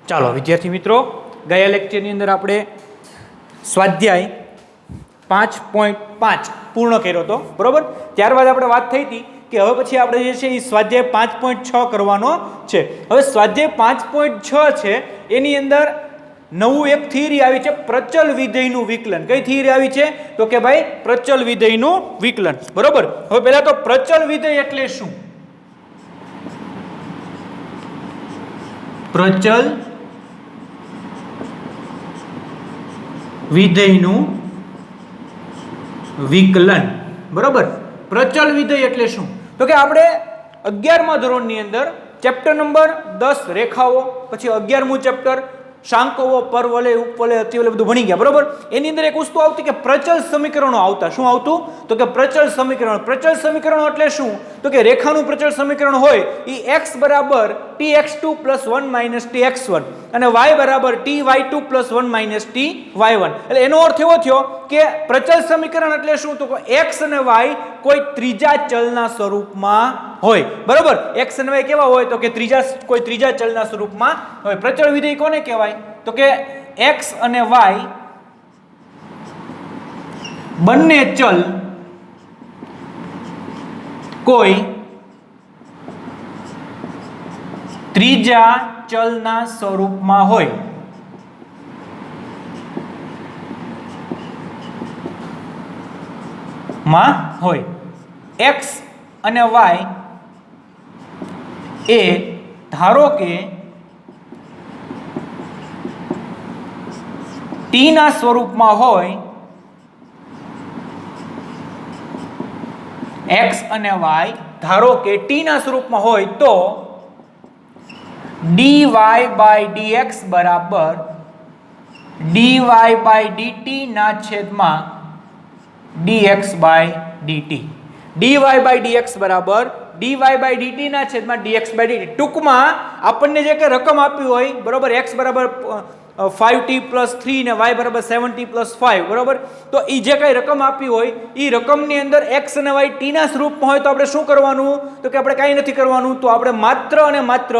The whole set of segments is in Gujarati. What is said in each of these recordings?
ચાલો વિદ્યાર્થી મિત્રો, ગયા લેક્ચરની અંદર આપણે સ્વાધ્યાય 5.5 પૂર્ણ કર્યો હતો, બરોબર. ત્યારબાદ આપણે વાત થઈ હતી કે હવે પછી આપણે જે છે એ સ્વાધ્યાય 5.6 કરવાનો છે. હવે સ્વાધ્યાય 5.6 છે એની અંદર નવું એક થિયરી આવી છે, પ્રચલ વિધેયનું વિકલન. કઈ થિયરી આવી છે? તો કે ભાઈ પ્રચલ વિધેયનું વિકલન, બરોબર. હવે પહેલા તો પ્રચલ વિધેય એટલે શું? પ્રચલ વિધેયનું વિકલન, બરોબર. પ્રચલ વિધેય એટલે શું? તો કે આપણે 11મા ધોરણની અંદર ચેપ્ટર નંબર 10 રેખાઓ, પછી 11મું ચેપ્ટર શાંકો, પરવલય, ઉપવલય, અતિવલય બધું ભણી ગયા, બરોબર. એની અંદર એક વસ્તુ આવતી કે પ્રચલ સમીકરણો આવતા. શું આવતું? તો કે પ્રચલ સમીકરણ. પ્રચલ સમીકરણો એટલે શું? તો કે રેખાનું પ્રચલ સમીકરણ હોય એ x બરાબર tx2 + 1 - tx1 અને y બરાબર ty2 + 1 - ty1. એટલે એનો અર્થ એવો થયો કે પ્રચલ સમીકરણ એટલે શું? તો x અને y કોઈ ત્રીજા ચલના સ્વરૂપમાં હોય, બરોબર. x અને y કેવા હોય? તો કે કોઈ ત્રીજા ચલના સ્વરૂપમાં હોય. પ્રચલ વિધેય કોને કહેવાય? તો કે x અને y બંને ચલ કોઈ ત્રીજા ચલના સ્વરૂપમાં હોય. x અને y એ ધારો કે t ના સ્વરૂપમાં હોય. x અને y ધારો કે t ના સ્વરૂપમાં હોય તો dy/dx બરાબર dy/dt ના છેદમાં dx/dt. dy/dx બરાબર dy/dt ના છેદમાં dx/dt. ટૂંકમાં આપણને જે કે રકમ આપી હોય, બરોબર, x બરાબર 5t + 3 ને y બરાબર 7t + 5, બરોબર. તો એ જે કઈ રકમ આપી હોય એ રકમની અંદર x અને y t ના સ્વરૂપમાં હોય તો આપણે શું કરવાનું? તો કે આપણે કાંઈ નથી કરવાનું, તો આપણે માત્ર અને માત્ર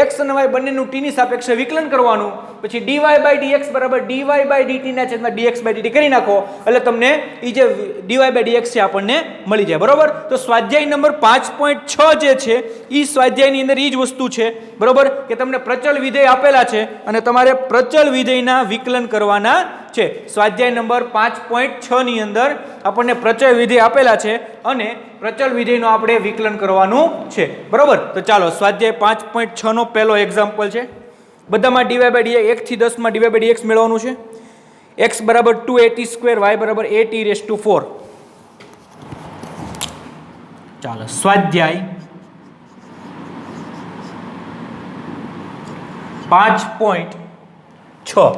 x અને y બંનેનું t ની સાપેક્ષે વિકલન કરવાનું. પછી dy/dx બરાબર dy/dt ના છેદમાં dx/dt કરી નાખો એટલે તમને એ જે dy/dx છે આપણને મળી જાય, બરોબર. તો સ્વાધ્યાય નંબર 5.6 જે છે એ સ્વાધ્યાયની અંદર એ જ વસ્તુ છે, બરોબર, કે તમને પ્રચલ વિધેય આપેલા છે અને તમારે પ્રચલ વિધેયના વિકલન કરવાના છે. સ્વાધ્યાય નંબર 5.6 ની અંદર આપણને પ્રચલ વિધેય આપેલા છે અને પ્રચલ વિધેયનું આપણે વિકલન કરવાનું છે, બરોબર. તો ચાલો સ્વાધ્યાય 5.6 નો પહેલો એક્ઝામ્પલ છે. બધામાં dy/dx 1 થી 10 માં dy/dx મેળવવાનું છે. x બરાબર 2at², y બરાબર at⁴. ચાલો સ્વાધ્યાય 5.6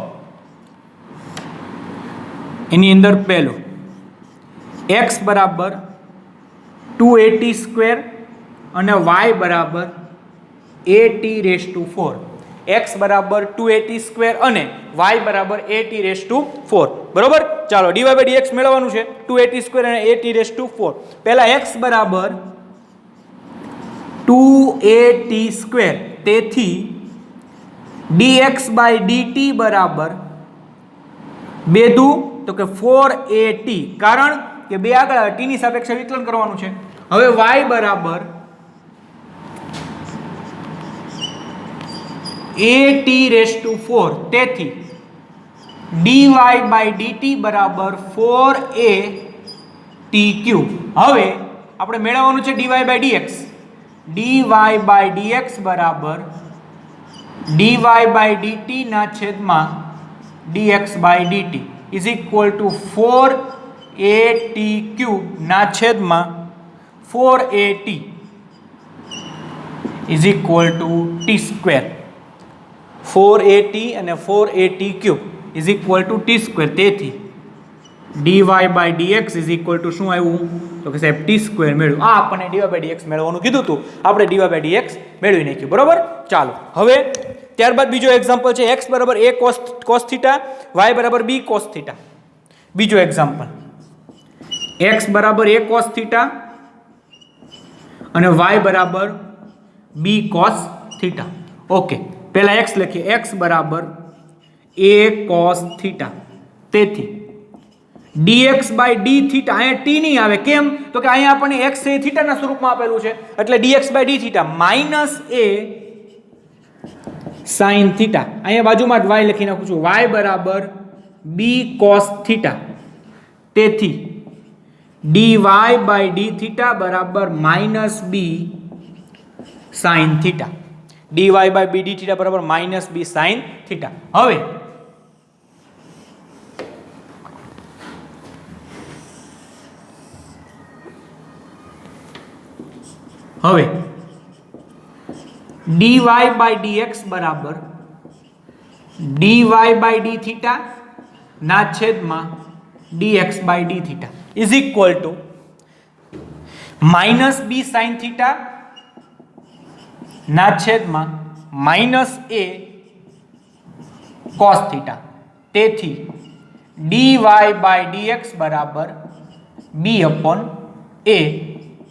એની અંદર પહેલું x બરાબર 2at² અને y બરાબર at⁴. x બરાબર 2at² અને y બરાબર at⁴, બરોબર. ચાલો dy/dx મેળવવાનું છે. 2at² અને at⁴. પહેલા x બરાબર 2at², તેથી dx/dt બરાબર 2 દુ તો કે 4at, કારણ કે 2 આગળ આવે, t ની સાપેક્ષે વિકલન કરવાનું છે. હવે y બરાબર at⁴, તેથી dy/dt બરાબર 4at³. હવે આપણે મેળવવાનું છે dy/dx. dy/dx બરાબર dy/dt ના છેદમાં dx/dt is equal to 4at³ ના છેદમાં 4at is equal to t². 4at અને 4at³ is equal to t². તેથી dy/dx ઇઝ ઇક્વલ ટુ શું આવ્યું? તો કે સાહેબ t² મેળવ્યું. આ આપણને dy/dx મેળવવાનું કીધું હતું, આપણે dy/dx મેળવી નાખ્યું, બરોબર. ચાલો હવે ત્યારબાદ બીજો એક્ઝામ્પલ છે. x બરાબર a cos θ, y બરાબર b cos θ. બીજો એક્ઝામ્પલ x બરાબર a cos θ અને y બરાબર b cos θ. ઓકે, पहला एक्स लखीए एक्स बराबर ए cos थीटा तेथी dx by d थीटा अहीं t नहीं आवे केम तो कि अहीं आपणे x એ थीटा ना स्वरूप में आपेलू छे એટલે dx by d theta minus a sin theta अहीं बाजू में y लखी नाखुं छुं y बराबर b cos थीटा तेथी dy by d थीटा बराबर minus b sin theta dy by b d theta बराबर माइनस b sin थीटा હવે dy by dx बराबर dy by d थीटा ना छेद में dx by d theta is equal to minus b sin theta ना छेद में माइनस a cos थीटा तेथी dy by dx बराबर b upon a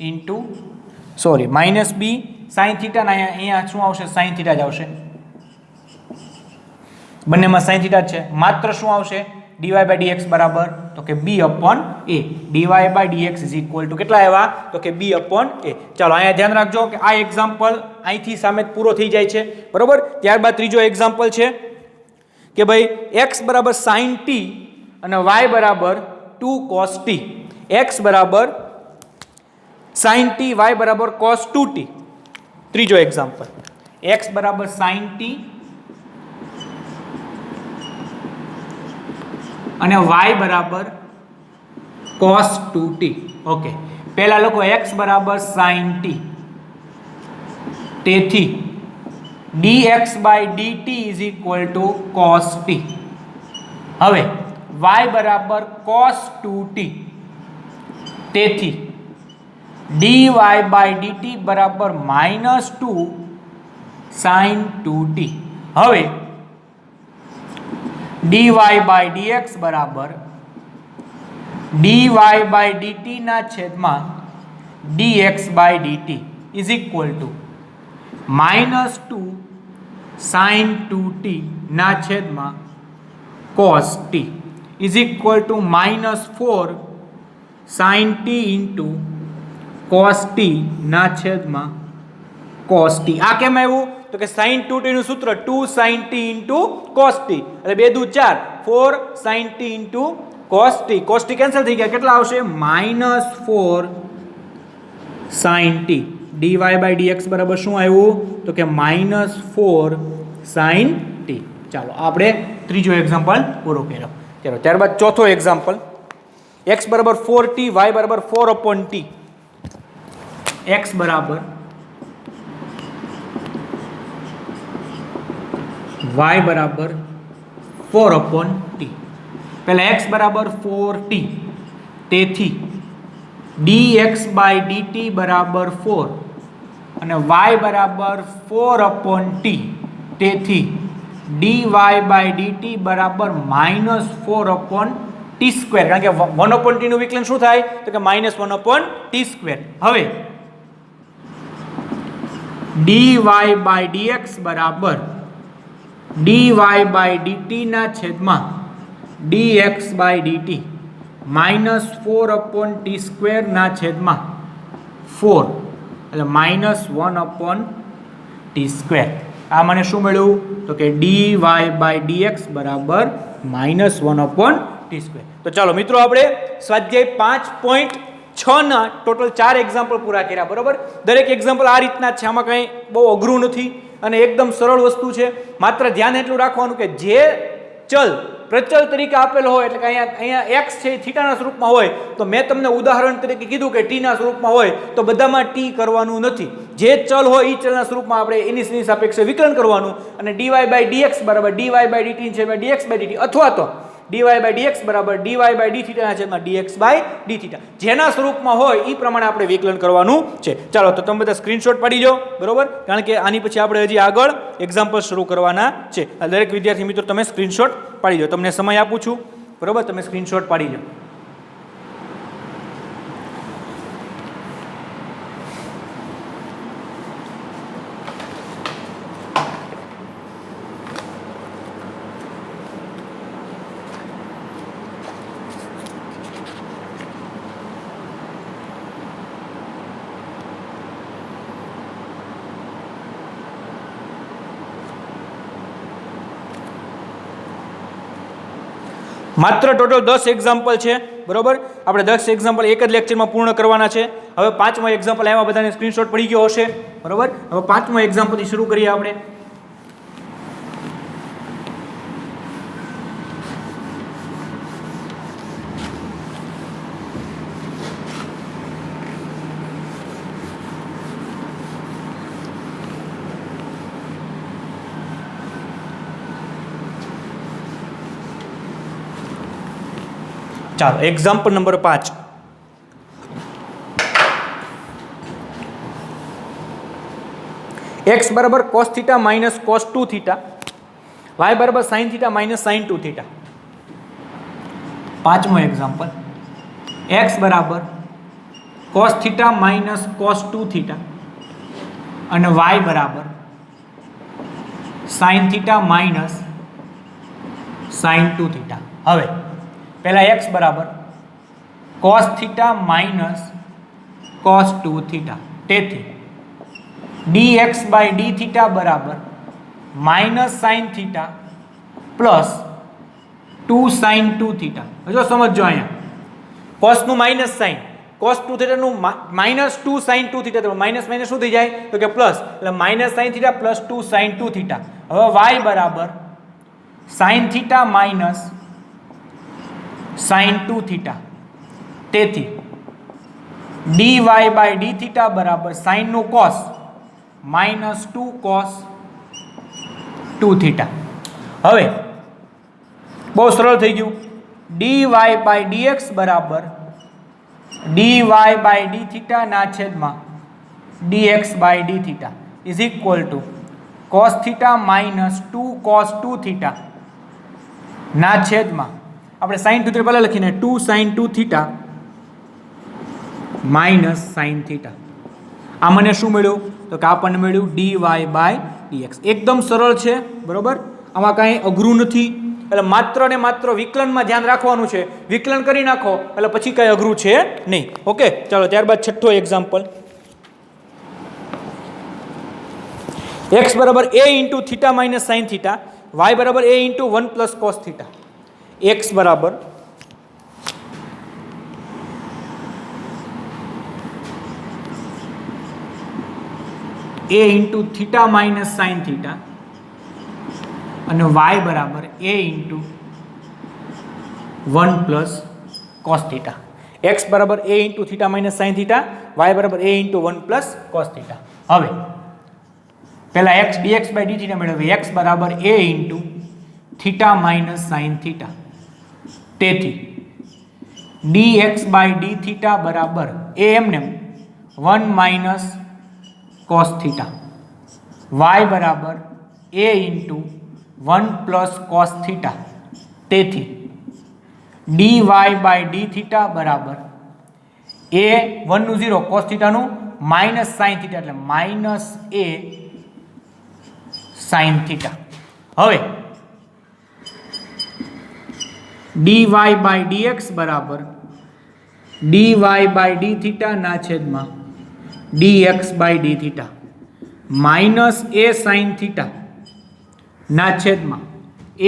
into sorry minus b sine theta ना अहींया शुं आवशे साइन थीटा ज आवशे बंनेमां साइन थीटा छे मात्र शुं आवशे dy by dx बराबर तो के b upon a dy by dx is equal to केटला आव्या तो के b upon a चलो अहींया ध्यान राखजो के आ एग्जाम्पल અહીંથી સામે પૂરો થઈ જાય છે બરોબર ત્યારબાદ ત્રીજો એક્ઝામ્પલ છે કે ભાઈ x બરાબર sin t અને y બરાબર 2 cos t x બરાબર sin t y बराबर cos 2t ત્રીજો એક્ઝામ્પલ x बराबर sin t અને y बराबर cos 2t ओके पहला लखो x बराबर sin t તેથી dx by dt is equal to cos t હવે y बराबर cos 2t તેથી dy by dt बराबर -2 sin 2t હવે dy by dx बराबर dy by dt ना छेदमां dx by dt is equal to -2 sin 2t ना छेदमां cos t is equal to -4 sin t into cos t ना छेदमां cos t आ केम आव्युं तो के sin 2t નું સૂત્ર 2 sin t into cos t એટલે 2 દુ 4 4 sin t into cos t cancel થઈ ગયા કેટલા આવશે -4 sin t dy by dx બરાબર શું આવ્યું તો કે -4 sin t ચાલો આપણે ત્રીજો એક્ઝામ્પલ પૂરો કર્યો ચલો ત્યારબાદ ચોથો એક્ઝામ્પલ x બરાબર 4t y બરાબર 4 upon t x बराबर y बराबर 4 upon t पहले x बराबर 4t तेथी dx by dt बराबर 4 અને y बराबर 4 upon t तेथी dy by dt बराबर -4 upon t स्क्वेर कारण के 1 upon t નું વિકલન શું થાય તો કે -1 upon t સ્ક્વેર હવે dy by dx बराबर dy by dt ना छेदमां dx by dt -4 upon t square ना छेदमां 4 એટલે -1 upon t स्क्वेर आ મને શું મળ્યું તો કે dy by dx बराबर -1 upon t स्क्वेर तो चलो मित्रों આપણે સ્વાધ્યાય 5.6 ના ટોટલ 4 એક્ઝામ્પલ પૂરા કર્યા બરોબર દરેક એક્ઝામ્પલ આ રીતના છે આમાં કંઈ બહુ અઘરું નથી અને એકદમ સરળ વસ્તુ છે માત્ર ધ્યાન એટલું રાખવાનું કે જે ચલ પ્રચલ તરીકે આપેલો હોય એટલે કે અહીંયા x છે થીટાના સ્વરૂપમાં હોય તો મેં તમને ઉદાહરણ તરીકે કીધું કે t ના સ્વરૂપમાં હોય તો બધામાં t કરવાનું નથી જે ચલ હોય એ ચલના સ્વરૂપમાં આપણે એની સાપેક્ષે વિકલન કરવાનું અને dy by dx બરાબર dy by dt છે dx by dt અથવા તો dy by dx બરાબર dy by d થીટા ના છેદમાં dx by d થીટા જેના સ્વરૂપમાં હોય એ પ્રમાણે આપણે વિકલન કરવાનું છે ચાલો તો તમે બધા સ્ક્રીનશોટ પાડી લો બરોબર કારણ કે આની પછી આપણે હજી આગળ એક્ઝામ્પલ શરૂ કરવાના છે દરેક વિદ્યાર્થી મિત્રો તમે સ્ક્રીનશોટ પાડી લો તમને સમય આપું છું બરોબર તમે સ્ક્રીનશોટ પાડી લો માત્ર ટોટલ 10 એક્ઝામ્પલ છે, બરોબર. આપણે 10 એક્ઝામ્પલ એક જ લેક્ચરમાં પૂર્ણ કરવાના છે. હવે 5મો એક્ઝામ્પલ આવ્યા, બધાને સ્ક્રીનશોટ પડી ગયો હશે, બરોબર. હવે 5મો એક્ઝામ્પલથી શરૂ કરીએ આપણે. ચાલો, એક્ઝામ્પલ નંબર 5. x બરાબર cos theta minus cos 2 theta, y બરાબર sin theta minus sin 2 theta. 5મો એક્ઝામ્પલ, x બરાબર cos theta minus cos 2 theta અને y બરાબર sin theta minus sin 2 theta. હવે પહેલા x બરાબર cos theta minus cos 2 theta, તેથી dx બાય ડી થીટા બરાબર minus sine theta plus 2 sine 2 theta. જો સમજો, અહીંયા કોસનું માઇનસ સાઇન, કોસ 2 થીટાનું માઇનસ 2 સાઇન 2 થીટા, તો માઇનસ માઇનસ શું થઈ જાય તો કે પ્લસ, એટલે minus sine theta plus 2 sine 2 theta. હવે y બરાબર sine theta minus sine 2 theta, તેથી dy બાય ડી થીટા બરાબર સાઇનનું કોસ માઇનસ 2 કોસ 2 થીટા. હવે બહુ સરળ થઈ ગયું. dy બાય dx બરાબર dy બાય ડી થીટા ના છેદમાં dx by D theta is equal to cos theta minus 2 cos 2 theta ના છેદમાં આપણે સાઇન 2 થીટા પહેલાં લખીને 2 sine 2 theta minus sine theta. આ મને શું મળ્યું તો કે આપણને મળ્યું dy બાય dx. એકદમ સરળ છે, બરોબર. આમાં કાંઈ અઘરું નથી, એટલે માત્ર ને માત્ર વિકલનમાં ધ્યાન રાખવાનું છે. વિકલન કરી નાખો એટલે પછી કાંઈ અઘરું છે નહીં. ઓકે, ચાલો ત્યારબાદ 6થો એક્ઝામ્પલ. x બરાબર a into theta minus sine theta, y બરાબર a into 1 plus cos theta. x બરાબર a into theta minus sine theta અને y બરાબર a into 1 plus cos theta. x બરાબર a into theta minus sine theta, y બરાબર a into 1 plus cos theta. હવે પહેલા x dx by D theta મેળવીએ. x બરાબર a into theta minus sine theta, તેથી dx બાય ડી થીટા બરાબર a એમને 1 માઇનસ કોસ થીટા, y બરાબર a into 1 plus cos theta, તેથી dy બાય ડી થીટા બરાબર a 1 નું 0 કોસ થીટાનું માઇનસ સાઇન થીટા, એટલે માઇનસ a સાઇન થીટા. હવે dy બાય dx બરાબર dy બાય ડી થીટા ના છેદમાં dx by D theta minus a sine theta ના છેદમાં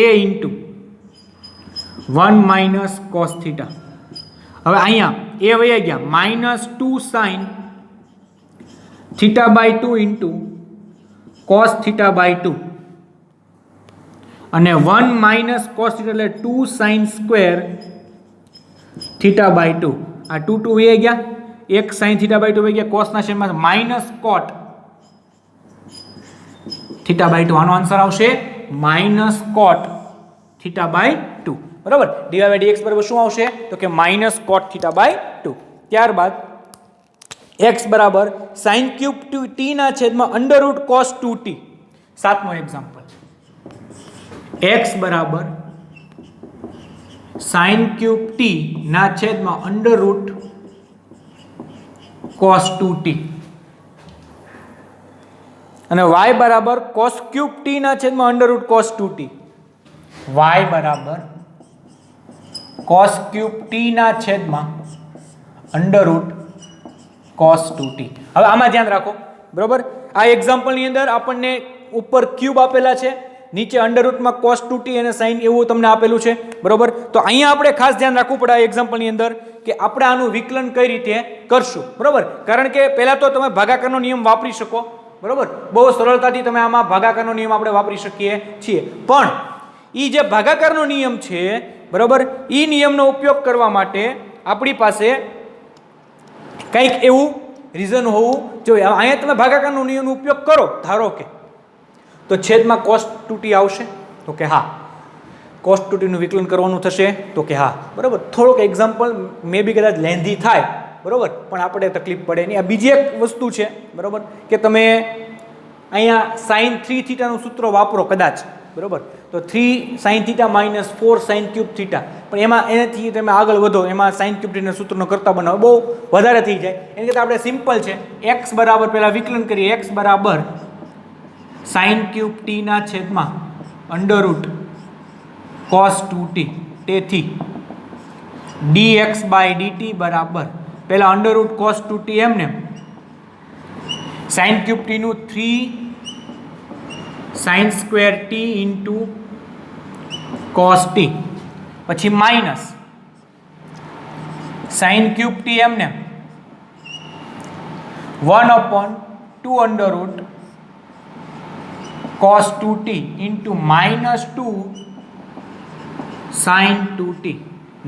a into 1 minus cos theta. હવે અહીંયા a વયા ગયા, minus 2 sine theta by 2 into cos theta by 2 અને 1 માઇનસ કોસ થીટા એટલે 2 સાઇન સ્ક્વેર થીટા બાય 2. આ 2 2 વયા ગયા, એક સાઇન થીટા બાય 2 વયા ગયા, કોસના છેદમાં માઇનસ કોટ થીટા બાય 2. આનો આન્સર આવશે માઇનસ કોટ થીટા બાય 2, બરાબર. dy બાય dx બરાબર શું આવશે તો કે માઇનસ કોટ થીટા બાય 2. ત્યારબાદ x બરાબર સાઇન ક્યુબ t ના છેદમાં અંડર રૂટ કોસ 2t. 7મો એક્ઝામ્પલ, x બરાબર સાઇન ક્યુબ t ના છેદમાં અંડર રૂટ કોસ 2t અને y બરાબર કોસ ક્યુબ t ના છેદમાં under root cos 2t. y બરાબર કોસ ક્યુબ t ના છેદમાં અંડર રૂટ કોસ 2t. હવે આમાં ધ્યાન રાખો, બરોબર. આ એક્ઝામ્પલની અંદર આપણને ઉપર ક્યુબ આપેલા છે, નીચે અંડરરૂટમાં cos 2t અને sin એવું તમને આપેલું છે, બરોબર. તો અહીંયા આપણે ખાસ ધ્યાન રાખવું પડે આ એક્ઝામ્પલની અંદર કે આપણે આનું વિકલન કઈ રીતે કરશું, બરોબર. કારણ કે પહેલા તો તમે ભાગાકારનો નિયમ વાપરી શકો, બરોબર. બહુ સરળતાથી તમે આમાં ભાગાકારનો નિયમ આપણે વાપરી શકીએ છીએ, પણ એ જે ભાગાકારનો નિયમ છે, બરોબર, એ નિયમનો ઉપયોગ કરવા માટે આપણી પાસે કંઈક એવું રીઝન હોવું જોઈએ. અહીંયા તમે ભાગાકારનો નિયમનો ઉપયોગ કરો, ધારો કે તો છેદમાં cos 2t આવશે, તો કે હા. cos 2t નું વિકલન કરવાનું થશે, તો કે હા, બરોબર. થોડોક એક્ઝામ્પલ મે બી કદાચ લેન્ધી થાય, બરોબર, પણ આપણે તકલીફ પડે નહીં. આ બીજી એક વસ્તુ છે, બરોબર, કે તમે અહીંયા sin 3 થીટાનું સૂત્ર વાપરો કદાચ, બરોબર, તો 3 sin θ માઇનસ 4 sin ક્યુબ θ, પણ એમાં એનાથી તમે આગળ વધો, એમાં sin ક્યુબ θના સૂત્રનો કરતા બનાવો, બહુ વધારે થઈ જાય. એની કરતાં આપણે સિમ્પલ છે, x બરાબર પહેલાં વિકલન કરીએ, x બરાબર sin ક્યુબ t ના છેદમાં અંડરરૂટ cos 2t, તેથી dx બાય dt બરાબર પહેલાં અંડરરૂટ cos 2t એમને sin ક્યુબ t નું 3 sin square t into cos t, પછી માઇનસ sin ક્યુબ t એમને 1/2 under root cos 2t into minus 2 sin 2t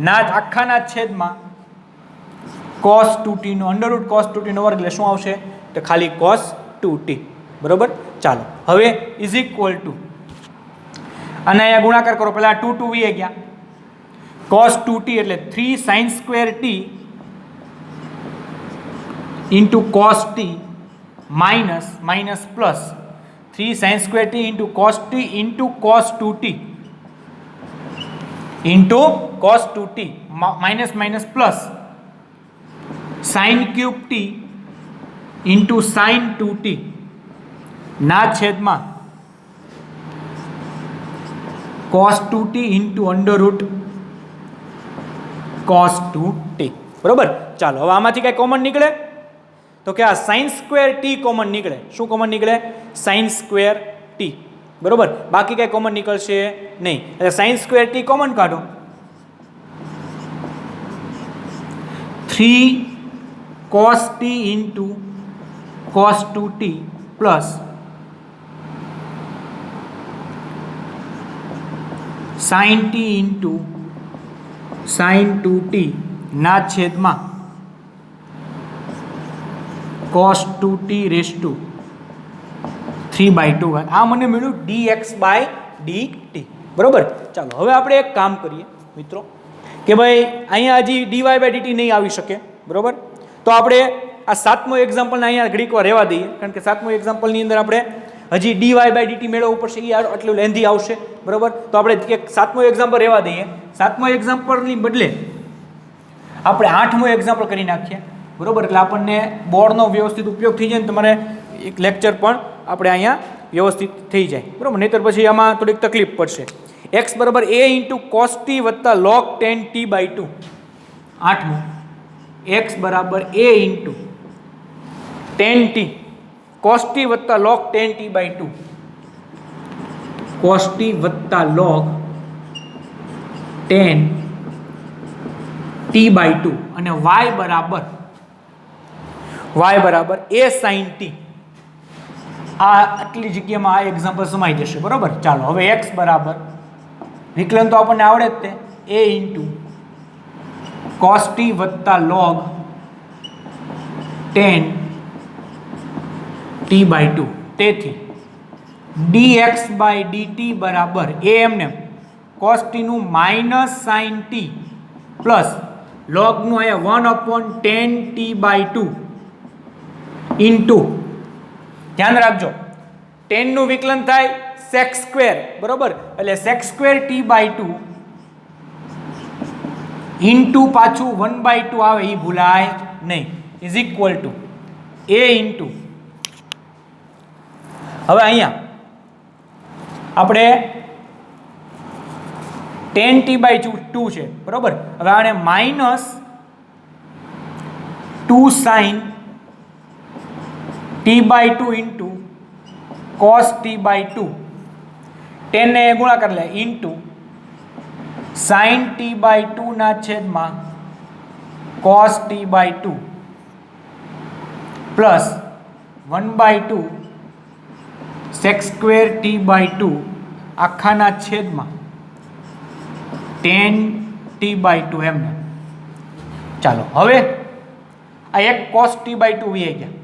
ના આખાના છેદમાં cos 2t નો અંડરરૂટ cos 2t નો વર્ગ, એટલે શું આવશે તો ખાલી cos 2t, બરોબર. ચાલો હવે ઇઝ ઇક્વલ ટુ અને અહીંયા ગુણાકાર કરો, પહેલા 2 2 વી ગયા, cos 2t એટલે 3 sin square t into cos t minus minus plus 3 sin square t into cos t into cos 2t into cos 2t minus minus plus sin cube t into sin 2t ના છેદમાં cos 2t into under root cos 2t, બરોબર. ચાલો હવે આમાંથી કઈ કોમન નીકળે તો કે આ sin સ્ક્વેર t કોમન નીકળે. શું કોમન નીકળે? sin સ્ક્વેર t, બરોબર. બાકી કઈ કોમન નીકળશે નહીં, એટલે sin સ્ક્વેર t કોમન કાઢો, 3 cos t into cos 2t plus sin t into sin 2t ના છેદમાં cos 2t રેસ ટુ 3/2. આ મને મળ્યું dx બાય dt, બરોબર. ચાલો હવે આપણે એક કામ કરીએ મિત્રો કે ભાઈ અહીંયા હજી dy બાય dt નહીં આવી શકે, બરોબર. તો આપણે આ સાતમો એક્ઝામ્પલને અહીંયા ઘડીક વાર રહેવા દઈએ, કારણ કે સાતમો એક્ઝામ્પલની અંદર આપણે હજી dy બાય dt મેળવવું પડશે, એ આટલું લેન્ધી આવશે, બરોબર. તો આપણે એક સાતમો એક્ઝામ્પલ રહેવા દઈએ. સાતમો એક્ઝામ્પલની બદલે આપણે આઠમો એક્ઝામ્પલ કરી નાખીએ, બરોબર. એટલે આપણને બોર્ડનો વ્યવસ્થિત ઉપયોગ થઈ જાય ને તમારે એક લેક્ચર પણ આપણે અહીંયા વ્યવસ્થિત થઈ જાય, બરોબર. નહીંતર પછી આમાં થોડીક તકલીફ પડશે. x બરાબર a ઇન્ટુ cos t વત્તા log 10t/2. આઠમું x બરાબર a into 10t cos t વત્તા log 10t/2, cos t વત્તા log 10t/2 અને y બરાબર a sin t. આ આટલી જગ્યામાં આ એક્ઝામ્પલ સમાઈ જશે, બરોબર. ચાલો હવે x બરાબર વિકલન તો આપણને આવડે જ તે a ઇન્ટુ cos t વત્તા log 10t/2, તેથી dx બાય dt બરાબર a એમને cos t નું માઇનસ sin t પ્લસ લોગનું અહીંયા 1/10t/2 ઇન્ટુ, ધ્યાન રાખજો 10 નું વિકલન થાય sec સ્ક્વેર, બરોબર. એટલે sec સ્ક્વેર t/2 ઇન્ટુ પાછું 1/2 આવે, એ ભૂલાય નહીં, is equal to a into, હવે અહીંયા આપણે 10t/2 છે, બરોબર. હવે આને minus 2 sin t/2 into cos t/2 10 ને ગુણાકાર લે ઇન્ટુ sin t/2 ના છેદમાં cos t/2 plus 1/2 sec square t/2 આખાના છેદમાં 10 t/2 એમને. ચાલો હવે આ એક cos t/2 વી ગયા,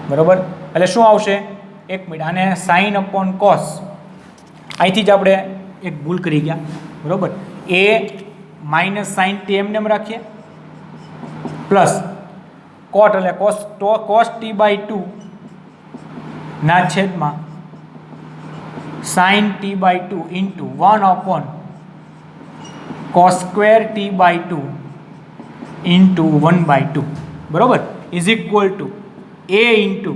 બરોબર. એટલે શું આવશે, એક મિનિટ, આને sin upon cos, અહીંથી જ આપણે એક ભૂલ કરી ગયા, બરોબર. એ માઇનસ sin t એમને રાખીએ પ્લસ cot એટલે cos t/2 ના છેદમાં sin t/2 into 1 cos square t/2 into 1/2, બરોબર, is equal to a into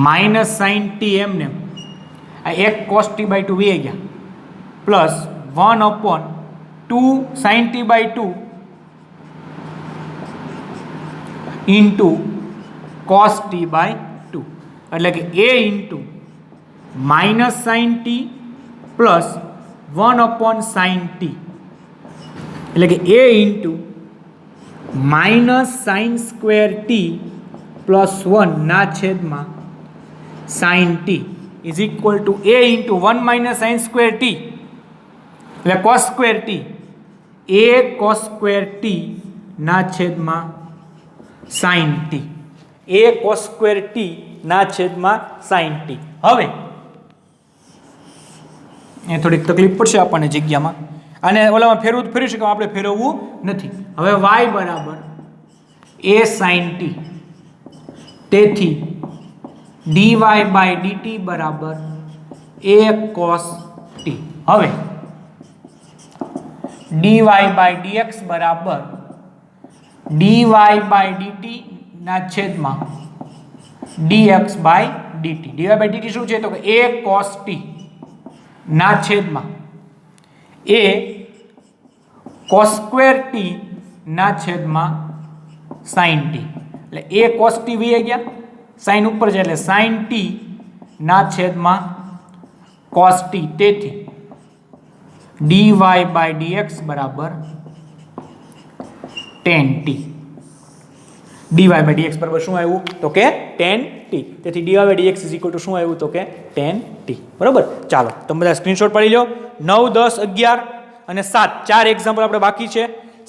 minus sin t એમને આ એક cos t/2 વી ગયા plus 1/2 sin t/2 into cos t/2, એટલે કે a into minus sin t plus 1/sin t, એટલે કે a into minus sin square t plus 1 ના છેદમાં sin t is equal to a into 1 minus sin square t એટલે cos square t, a cos square t ના છેદમાં sin t, a cos square t ના છેદમાં sin t. હવે એ થોડીક તકલીફ પડશે આપણને જગ્યામાં, અને ઓલામાં ફેરવું તો ફેરવી શકે, આપણે ફેરવવું નથી. હવે y બરાબર a sin t, તેથી dy/dt બરાબર a cos t. હવે dy/dx બરાબર dy/dt ના છેદમાં dx/dt. dy/dt શું છે, તો કે a cos t ના છેદમાં a cos સ્ક્વેર t ના છેદમાં sin t, એટલે a cos t વી ગયા, sin ઉપર છે એટલે sin t ના છેદમાં cos t, તેથી dy/dx બરાબર tan t. dy/dx બરાબર શું આવ્યું, તો કે tan t. તેથી dy/dx ઇઝ ઇક્વલ ટુ શું આવ્યું, તો કે tan t, બરોબર. ચાલો તમે બધા સ્ક્રીનશોટ પાડી લો. 9, 10, 11 અને 7 ચાર એક્ઝામ્પલ આપણે બાકી છે.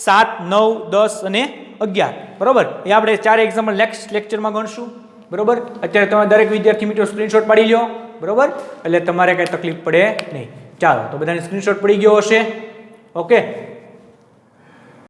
7, 9, 10 અને 11, બરોબર. એ આપણે ચાર એક્ઝામ્પલ નેક્સ્ટ લેક્ચરમાં ગણશું, બરોબર. અત્યારે તમે દરેક વિદ્યાર્થી મિત્રો સ્ક્રીનશોટ પાડી લો, બરોબર, એટલે તમારે કઈ તકલીફ પડે નહીં. ચાલો તો બધાને સ્ક્રીનશોટ પડી ગયો હશે, ઓકે.